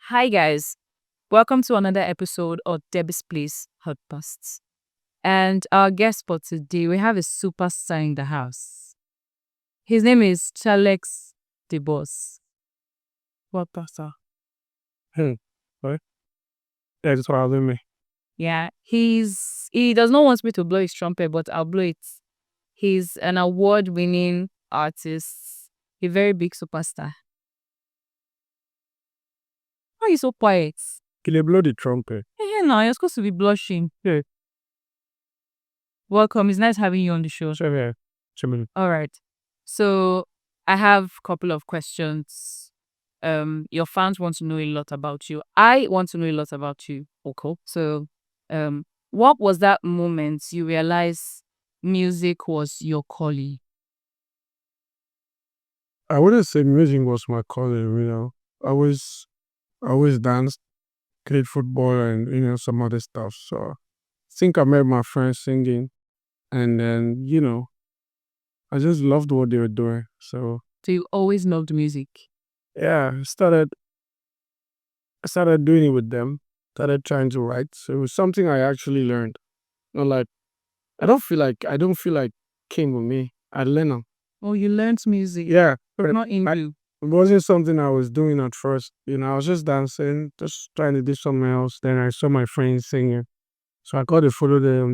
Hi, guys. Welcome to another episode of Debbie's Place Podcasts. And our guest for today, we have a superstar in the house. His name is Challex the Boss. What pastor? What? Yeah, just what me. Yeah, he does not want me to blow his trumpet, but I'll blow it. He's an award-winning artist, a very big superstar. Why are you so quiet? Can you blow the trumpet? Hey, now you're supposed to be blushing. Yeah. Welcome. It's nice having you on the show. Sure, yeah. Sure. All right. So I have a couple of questions. Your fans want to know a lot about you. I want to know a lot about you. Okay. So, what was that moment you realized music was your calling? I wouldn't say music was my calling. I always danced, played football and, some other stuff. So I think I met my friends singing and then, I just loved what they were doing. So So you always loved music. yeah, I started doing it with them, started trying to write. So it was something I actually learned. Not like I don't feel like came with me. I learned them. Oh, you learned music. Yeah. Not in you. It wasn't something I was doing at first. I was just dancing, just trying to do something else. Then I saw my friends singing. So I got to follow them.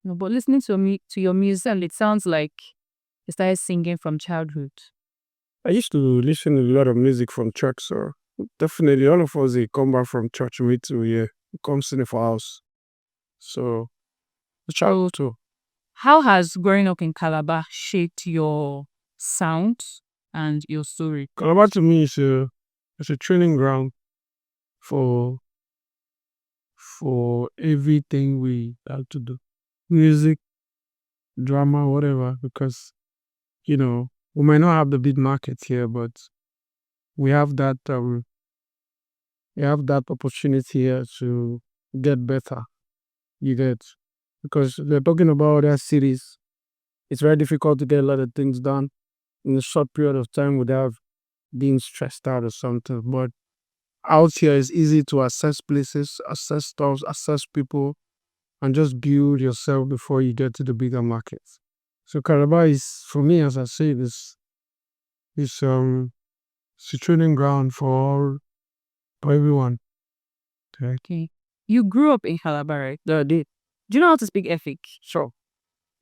No, but listening to your music, it sounds like you started singing from childhood. I used to listen to a lot of music from church. So definitely all of us, they come back from church, we too, yeah. We come sing for house. So the childhood too. How has growing up in Calabar shaped your sound and your story? Calabar to me it's a training ground for everything we have to do. Music, drama, whatever, because we might not have the big market here, but we have that opportunity here to get better. You get because they're talking about other cities. It's very difficult to get a lot of things done in a short period of time without being stressed out or something. But out here, it's easy to access places, access stuff, access people, and just build yourself before you get to the bigger markets. So Calabar is, for me, as I say, is it's a training ground for everyone. Okay. Okay. You grew up in Calabar, right? Yeah, I did. Do you know how to speak Efik? Sure.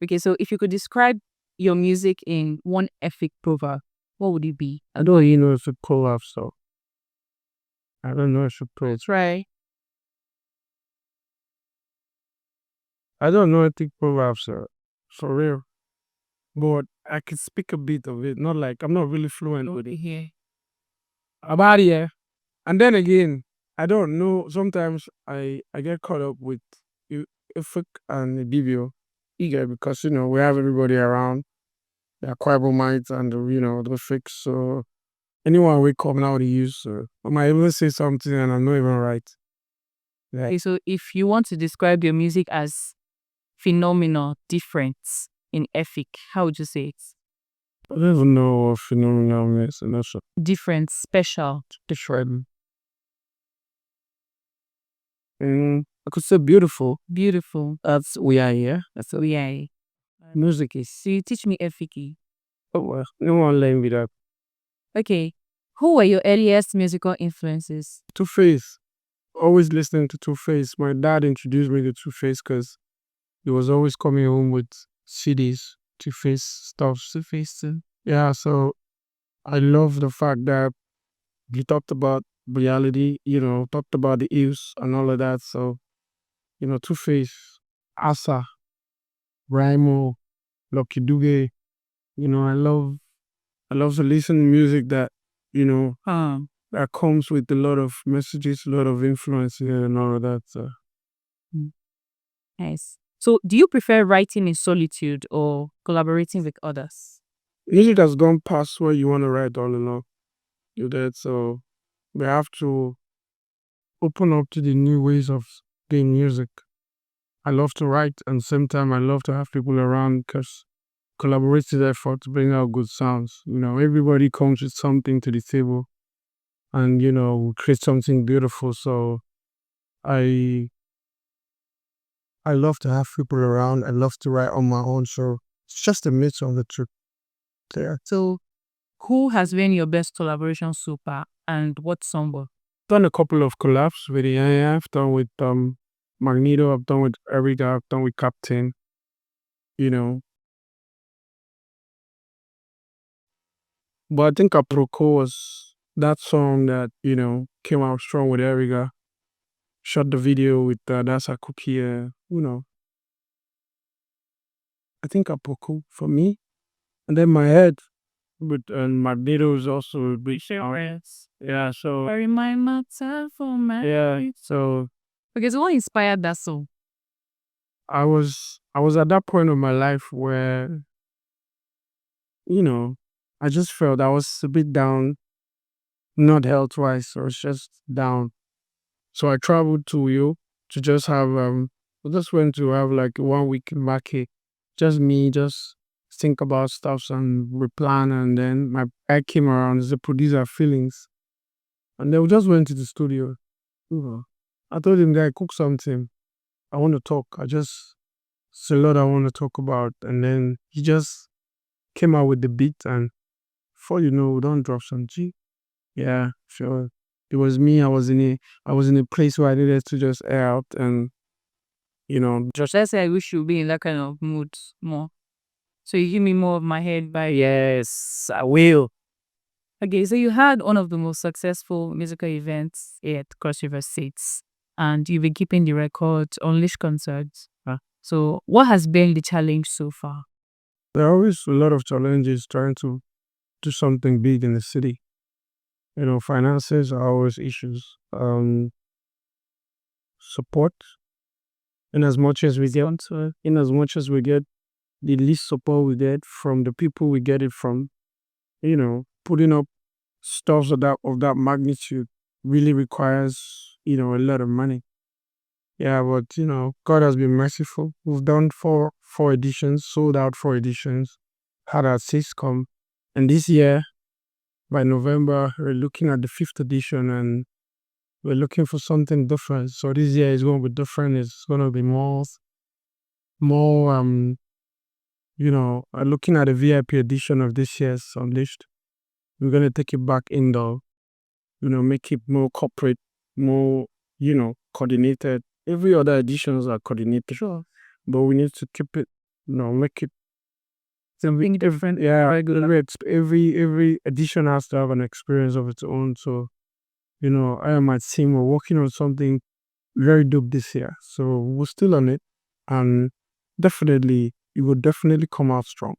Okay, so if you could describe your music in one Efik proverb, what would it be? I don't even know if it's collab, so I don't know if it's pro. Try. I don't know anything proverbs, sir. For real. But I can speak a bit of it. Not like I'm not really fluent with it. Here. About it, and then again, I don't know. Sometimes I get caught up with Ifuk and Ibibio, eager because we have everybody around. The Aquabomites and the fix. So anyone we come now to use, I might even say something and I'm not even right. Yeah. Okay, so if you want to describe your music as phenomenal, different in Efik, how would you say it? I don't even know what phenomenal means and that's Different, special. different. I could say beautiful. Beautiful. That's we are here. That's what Yeah. music is. So you teach me Efiki. Oh well, no one learn with that. Okay. Who were your earliest musical influences? Two Face. Always listening to Two Face. My dad introduced me to Two Face because he was always coming home with CDs, Two Face stuff. Two Face. Yeah, so I love the fact that he talked about reality, talked about the ills and all of that. So, Two Face, Asa, Rhymo, Lucky Dube, I love to listen to music that, that comes with a lot of messages, a lot of influence here and all of that. So. Nice. So do you prefer writing in solitude or collaborating with others? Music has gone past where you want to write all along. You did. So we have to open up to the new ways of doing music. I love to write and same time I love to have people around because collaborative effort to bring out good sounds. Everybody comes with something to the table and create something beautiful. So I I love to have people around. I love to write on my own. So it's just a mix of the two there. So, who has been your best collaboration so far, and what song? Done a couple of collabs with the I've done with Magneto, I've done with Erika, I've done with Captain, you know. But I think Aproko was that song that, came out strong with Erika. Shot the video with That's a Cookie, I think Aproko for me. And then my head with Magneto is also a big song. Yeah, so I remind myself for my. yeah, so Okay, so what inspired that song? I was at that point of my life where, you know, I just felt I was a bit down, not health wise, I was just down. So I traveled to to just have I just went to have like 1 week market. Just me, just think about stuff and replan, and then my guy came around as a producer feelings. And then we just went to the studio. I told him that I cook something. I want to talk. It's a lot I want to talk about. And then he just came out with the beat, and before you know, we don't drop some G. Yeah, sure. It was me. I was in a place where I needed to just air out, and Just let's say I wish you would be in that kind of mood more. So you give me more of my head by yes, I will. Okay, so you had one of the most successful musical events at Cross River States, and you've been keeping the record, Unleash concerts. So what has been the challenge so far? there are always a lot of challenges trying to do something big in the city. Finances are always issues. Support, in as much as we get, the least support we get from the people we get it from, putting up stuff of that magnitude really requires, a lot of money. Yeah, but God has been merciful. We've done four editions, sold out 4 editions, had our six come, and this year by November we're looking at the fifth edition, and we're looking for something different. So this year is going to be different. It's going to be more looking at the VIP edition of this year's Unleashed. We're going to take it back indoor, make it more corporate, more coordinated. Every other editions are coordinated, Sure. but we need to keep it, make it Something different. yeah, regular. Every edition has to have an experience of its own. So I and my team were working on something very dope this year. So we're still on it, and definitely it will definitely come out strong.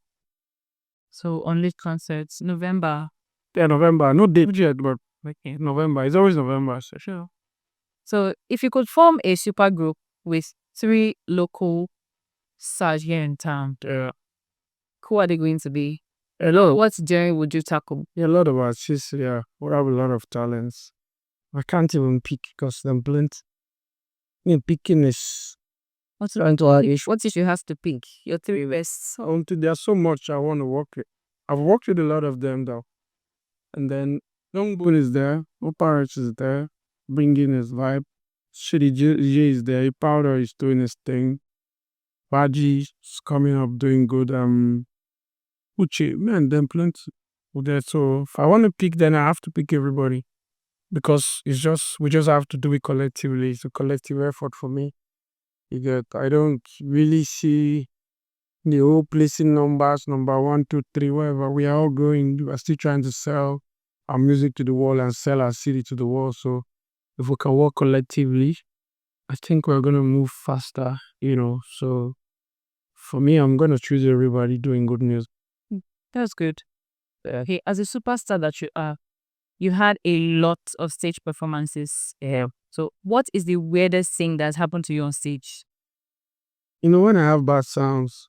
So Unleash concerts, November. Yeah, November. No date yet, but okay, November. It's always November. So Sure. So if you could form a super group with 3 local stars here in town, yeah, who are they going to be? a lot. What genre would you tackle? Yeah, a lot of artists. Yeah, we have a lot of talents. I can't even pick because I'm blunt. Picking is What if you have to pick your 3 best? there's so much I want to work with. I've worked with a lot of them though. And then Young Boon is there, Oparich is there, bringing his vibe. Shitty J is there, Powder is doing his thing. Baji is coming up doing good. Uche, man, them plenty there. So if I want to pick, then I have to pick everybody because we just have to do it collectively. It's a collective effort for me. I don't really see the whole placing numbers, number 1, 2, 3, whatever. We are all going. We are still trying to sell our music to the world and sell our city to the world. So if we can work collectively, I think we're gonna move faster. So for me, I'm gonna choose everybody doing good music. That's good. Hey, as a superstar that you are, you had a lot of stage performances. Yeah. So what is the weirdest thing that's happened to you on stage? When I have bad sounds,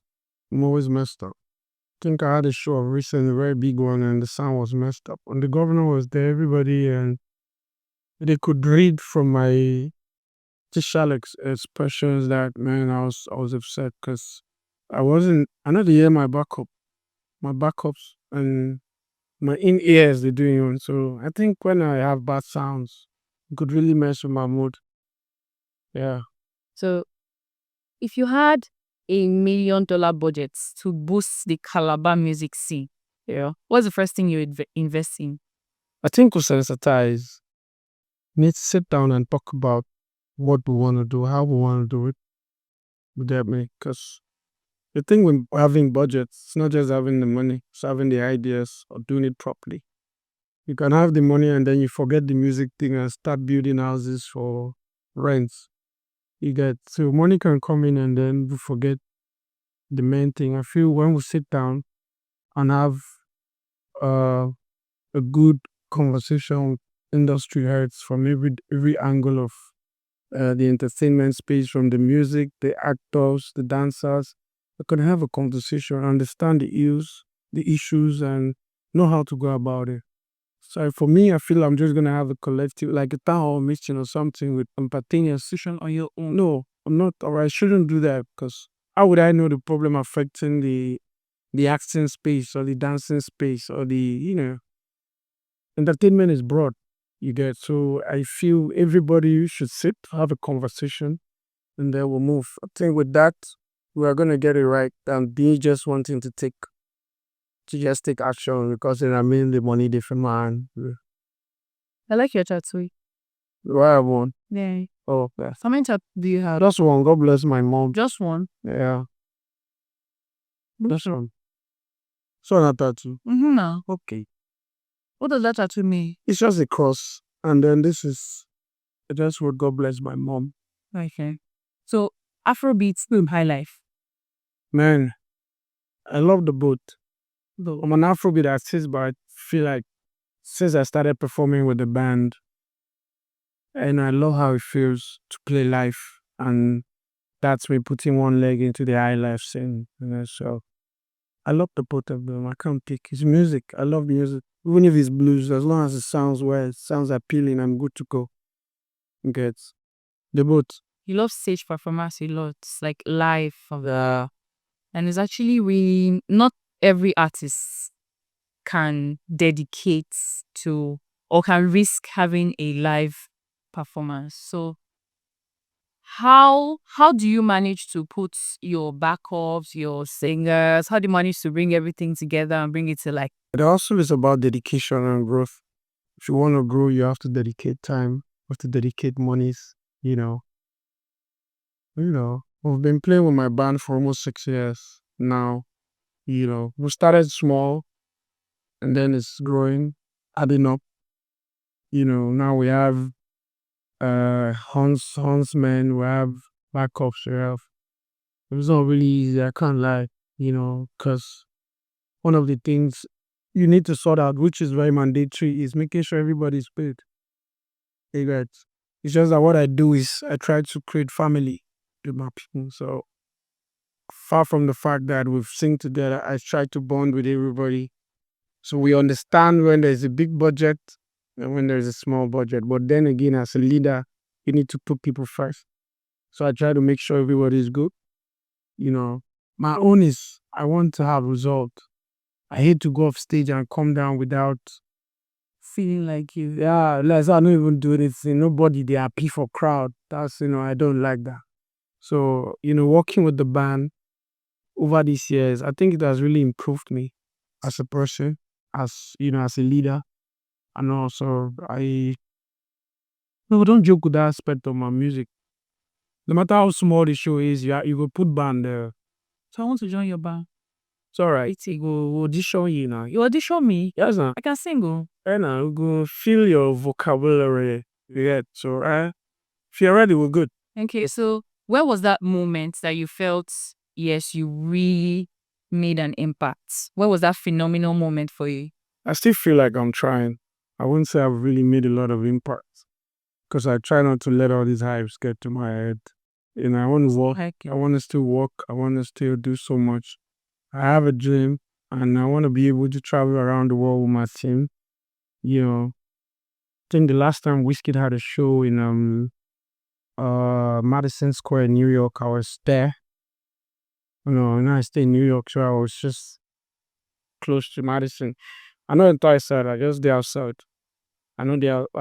I'm always messed up. I think I had a show recently, a very big one, and the sound was messed up. And the governor was there, everybody, and they could read from my Challex expressions that, man, I was upset because I know they hear my backups, and my in ears they're doing on. So I think when I have bad sounds, it could really mess with my mood. Yeah. So if you had $1 million budget to boost the Calabar music scene, what's the first thing you would invest in? I think we sensitize. Need to sit down and talk about what we want to do, how we want to do it. You get me? Because the thing with having budgets, it's not just having the money, it's having the ideas or doing it properly. You can have the money and then you forget the music thing and start building houses for rents. You get so money can come in and then we forget the main thing. I feel when we sit down and have uh, a good conversation with industry heads from every angle of the entertainment space, from the music, the actors, the dancers, we can have a conversation, understand the issues, and know how to go about it. So for me, I feel I'm just gonna have a collective, like a town hall meeting or something with empathy session on your own. No, I'm not, or I shouldn't do that because how would I know the problem affecting the acting space or the dancing space or the entertainment is broad. You get so I feel everybody should sit, have a conversation, and then we'll move. I think with that, we are gonna get it right. And be just wanting to just take action because then I mean the money different man. I like your tattoo. Why I won? Yeah. Oh, yeah. How many tattoos do you have? Just one. God bless my mom. Just one? Yeah. That's one. So not tattoo. No. Okay. What does that tattoo mean? It's just a cross. And then this is just what God bless my mom. Okay. So Afrobeats, high life. Man, I love the boat. I'm an Afrobeat artist, but I feel like since I started performing with the band, and I love how it feels to play live, and that's me putting one leg into the high life scene. So I love the both of them. I can't pick. It's music. I love music. Even if it's blues, as long as it sounds well, it sounds appealing, I'm good to go. Get the both. You love stage performance a lot, like live. And it's actually really not every artist can dedicate to or can risk having a live performance. So how do you manage to put your backups, your singers, how do you manage to bring everything together and bring it to like It also is about dedication and growth. If you want to grow, you have to dedicate time. You have to dedicate monies. You know. We've been playing with my band for almost 6 years now. We started small and then it's growing, adding up. Now we have huntsmen, we have backups, we have. It's not really easy, I can't lie, because one of the things you need to sort out, which is very mandatory, is making sure everybody's paid. You get. It's just that what I do is I try to create family with my people. So far from the fact that we've sing together, I try to bond with everybody. So we understand when there's a big budget and when there's a small budget. But then again, as a leader, you need to put people first. So I try to make sure everybody is good. My own is I want to have result. I hate to go off stage and come down without feeling like you. Yeah, let's I don't even do anything. Nobody they happy for crowd. That's I don't like that. So, working with the band over these years, I think it has really improved me as a person, as a leader. And also I no don't joke with that aspect of my music. No matter how small the show is, you go put band there. So I want to join your band. It's alright. We'll audition you now. You audition me? Yes, now. I can sing. And now we go feel your vocabulary. Yeah. So if you're ready, we're good. Okay, so where was that moment that you felt, yes, you really made an impact? Where was that phenomenal moment for you? I still feel like I'm trying. I wouldn't say I've really made a lot of impact because I try not to let all these hypes get to my head. I want to work. I want to still work. I want to still do so much. I have a dream and I want to be able to travel around the world with my team. I think the last time Whiskey had a show in Madison Square in New York, I was there. And I stay in New York, so I was just close to Madison. I know enter inside, I just dey outside. I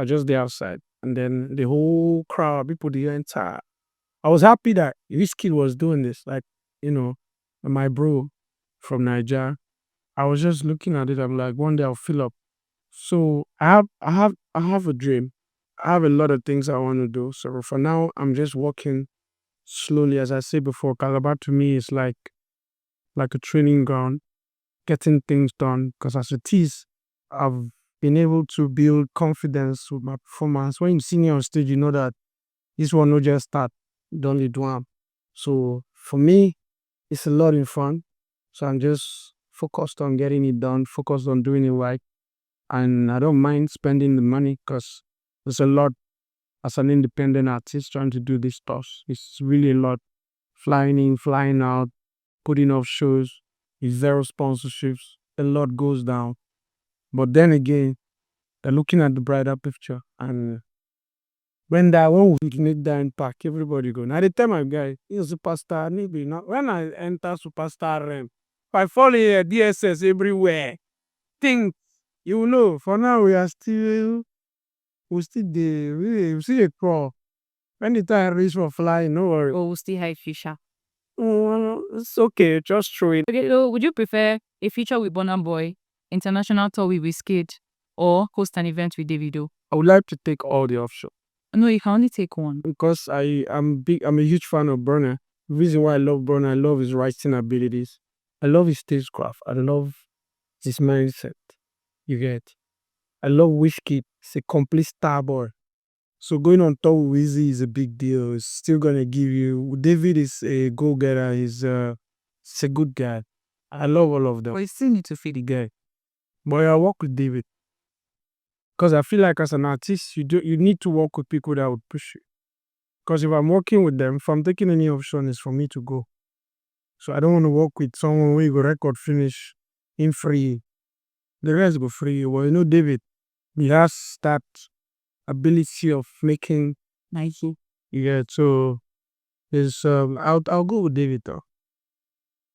just dey outside. And then the whole crowd, people dey enter. I was happy that this kid was doing this. Like, you know, my bro from Niger. I was just looking at it. I'm like, one day I'll fill up. So I have a dream. I have a lot of things I want to do. So for now, I'm just walking slowly. As I said before, Calabar to me is like a training ground, getting things done. Because as it is, I've been able to build confidence with my performance. When you see me on stage, you know that this one no just start, don't need one. So for me, it's a lot in fun. So I'm just focused on getting it done, focused on doing it right. And I don't mind spending the money because there's a lot as an independent artist trying to do this stuff. It's really a lot. Flying in, flying out, putting off shows, with zero sponsorships, a lot goes down. But then again, they're looking at the brighter picture. And when we make that impact, everybody go. Now the time my guy, he's superstar, maybe not. When I enter superstar realm, if I fall in a DSS everywhere, think you know. For now, we still we still a crawl. When the time reach for flying, no worry. Or we'll still have Fisher? It's okay, just throw it. Okay, so would you prefer a feature with Burna Boy, international tour with Wizkid, or host an event with Davido? I would like to take all the options No, you can only take one. because I'm a huge fan of Burna. The reason why I love Burna, I love his writing abilities. I love his stagecraft. I love his mindset. You get. I love Wizkid. He's a complete star boy. So going on tour with Wizzy is a big deal. It's still gonna give you. David is a go-getter. He's a good guy. I love all of them. But you still need to feed The guy. But I work with David because I feel like as an artist, you need to work with people that would push you. Because if I'm working with them, if I'm taking any option, it's for me to go. So I don't want to work with someone where you go record finish in free. The rest go free. Well, you know, David, he has that ability of making nice. yeah. So it's I'll go with David though.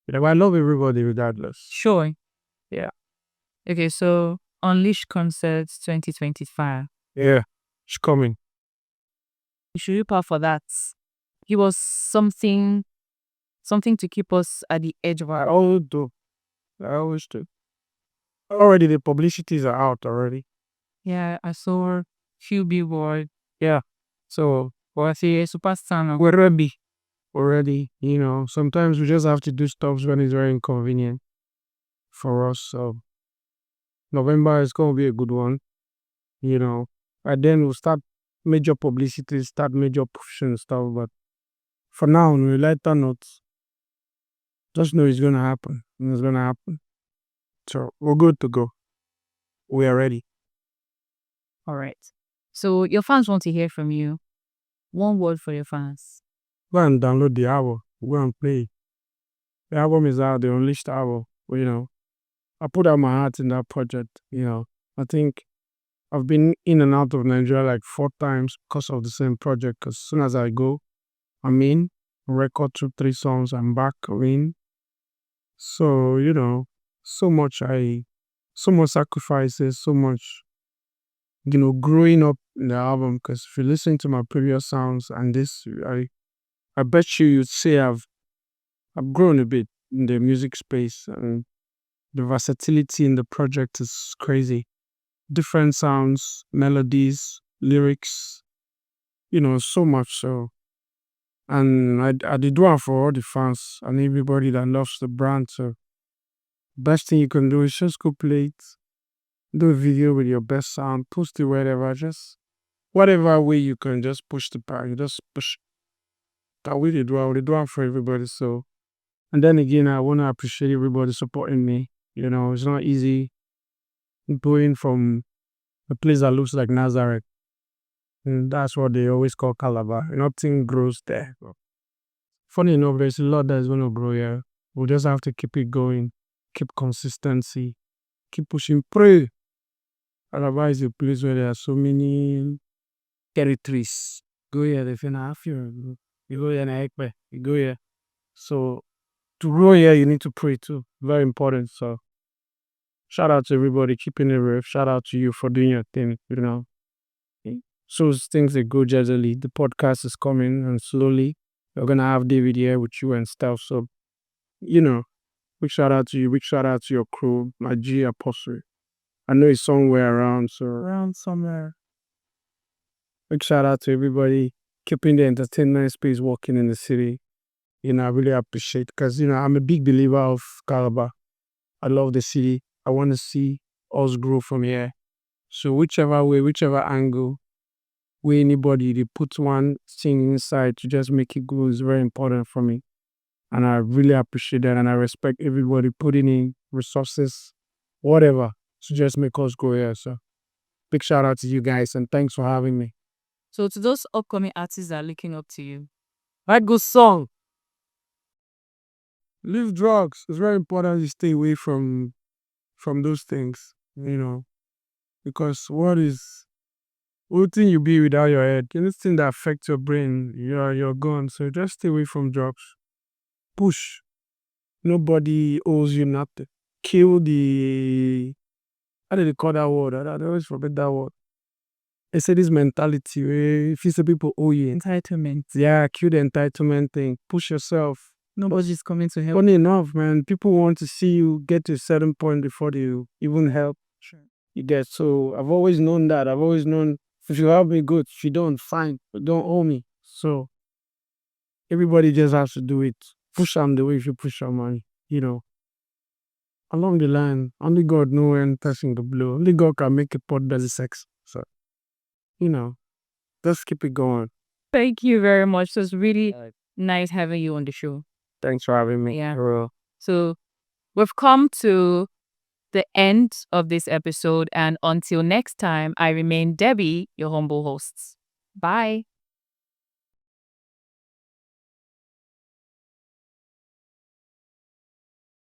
But I love everybody regardless. Sure. Yeah. Okay, so Unleash Concerts 2025. Yeah, it's coming. You should prepare for that. Give us something to keep us at the edge of I our. always do. I always do. Already the publicities are out already. Yeah, I saw few billboard. Yeah. So But I say a superstar now. we're ready. Already, you know, sometimes we just have to do stuff when it's very inconvenient for us. So November is gonna be a good one, you know. And then we'll start major publicity, start major pushing stuff. But for now, on a lighter note, just know it's gonna happen. It's gonna happen. So we're good to go. We are ready. All right. So your fans want to hear from you. One word for your fans. Go and download the album. Go and play it. The album is out, the unleashed album. You know, I put out my heart in that project. You know, I think I've been in and out of Nigeria like 4 times because of the same project. Because as soon as I go, I'm in, record 2, 3 songs, I'm back, I'm in. So, you know, so much sacrifices, so much, you know, growing up in the album. Because if you listen to my previous sounds and this, I bet you'd say I've grown a bit in the music space, and the versatility in the project is crazy. Different sounds, melodies, lyrics, you know, so much so. And I did one for all the fans and everybody that loves the brand. So best thing you can do is just go play it, do a video with your best sound, post it wherever, just whatever way you can just push the bar. You just push that way they do one for everybody. So and then again I wanna appreciate everybody supporting me. You know, it's not easy going from a place that looks like Nazareth. And that's what they always call Calabar. Nothing grows there. Funny enough, there's a lot that's going to grow here. We'll just have to keep it going, keep consistency, keep pushing. Pray. Calabar is a place where there are so many territories. Go here, they feel half year. You go here, you go here. So to grow here, you need to pray too. Very important. So Shout out to everybody keeping it real. Shout out to you for doing your thing, So things that go jazzy. The podcast is coming and slowly we're gonna have David here with you and stuff. So, you know, big shout out to you, big shout out to your crew, my G Apostle. I know he's somewhere around, so around somewhere. Big shout out to everybody keeping the entertainment space working in the city. I really appreciate because I'm a big believer of Calabar. I love the city. I want to see us grow from here. So whichever way, whichever angle, where anybody they put one thing inside to just make it grow is very important for me. And I really appreciate that, and I respect everybody putting in resources, whatever, to just make us grow here. So big shout out to you guys and thanks for having me. So to those upcoming artists that are looking up to you, Right, good song. Leave drugs. It's very important you stay away from those things, because what thing you be without your head, anything that affects your brain, you're gone. So just stay away from drugs. Push. Nobody owes you nothing. Kill the how do they call that word? I always forget that word. I say this mentality where if you say people owe you entitlement. yeah, kill the entitlement thing. Push yourself. Nobody's coming to help. Funny enough, man, people want to see you get to a certain point before they even help. Sure. You get so I've always known that. I've always known if you help me, good. If you don't, fine. But don't owe me. So everybody just has to do it. Push them the way if you push them, man. Along the line, only God knows when touching the blue. Only God can make a pot belly sex. So, just keep it going. Thank you very much. It was really nice having you on the show. Thanks for having me. Yeah. So we've come to the end of this episode, and until next time, I remain Debbie, your humble host. Bye.